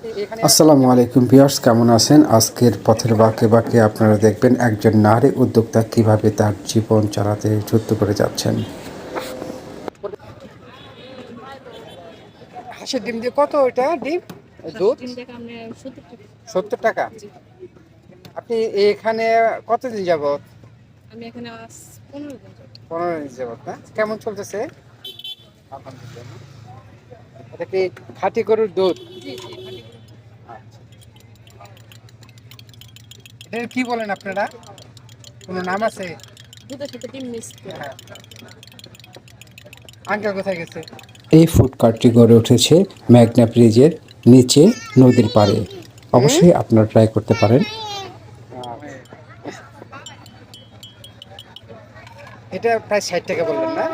আসসালামু আলাইকুম ভিউয়ার্স, কেমন আছেন? আজকের পথের বাঁকে বাঁকে আপনারা দেখবেন একজন নারী উদ্যোক্তা কিভাবে তার জীবন চালাতে যুদ্ধ করে যাচ্ছেন। হাঁসের ডিম দিয়ে কত ওইটা ডিম? দুধ 70 টাকা। আপনি এখানে কতদিন যাবত? আমি এখানে আজ 15 দিন যাবত। 15 দিন যাবত না? কেমন চলতেছে? আলহামদুলিল্লাহ। এটা কি খাঁটি গরুর দুধ? জি জি খাঁটি গরুর দুধ। আচ্ছা। এটা কি বলেন আপনারা? কোনো নাম আছে? দুধের সাথে ডিম মিক্স করে। হ্যাঁ। আঙ্কেল কোথায় গেছে? এই ফুড কার্টটি গড়ে উঠেছে মেঘনা ব্রিজের নিচে নদীর পাড়ে। অবশ্যই আপনারা ট্রাই করতে পারেন। এটা প্রায় 60 টাকা বললেন না?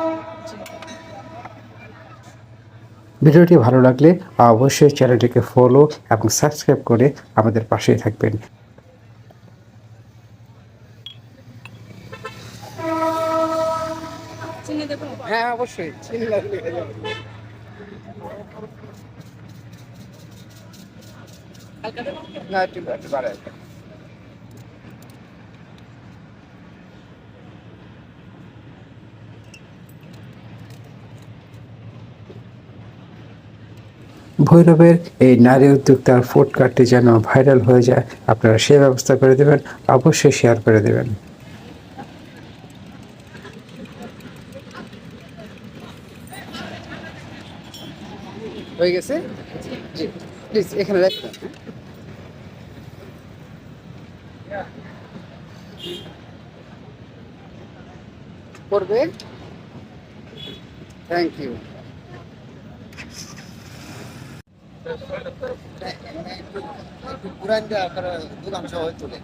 ভিডিওটি ভালো লাগলে অবশ্যই চ্যানেলটিকে ফলো এবং সাবস্ক্রাইব করে আমাদের পাশেই থাকবেন। চিনি দেবো? হ্যাঁ অবশ্যই, চিনি লাগবে। হালকা দেবো? না, একটু একটু বাড়ায়। ভৈরবের এই নারী উদ্যোক্তার ফুড কার্টটি যেন ভাইরাল হয়ে যায়, আপনারা সে ব্যবস্থা করে দেবেন, অবশ্যই শেয়ার করে দেবেন। হয়ে গেছে? জি, প্লিজ এখানে রাখবেন। করবে? Thank you. পুরান দুধ আমি সবাই তুলে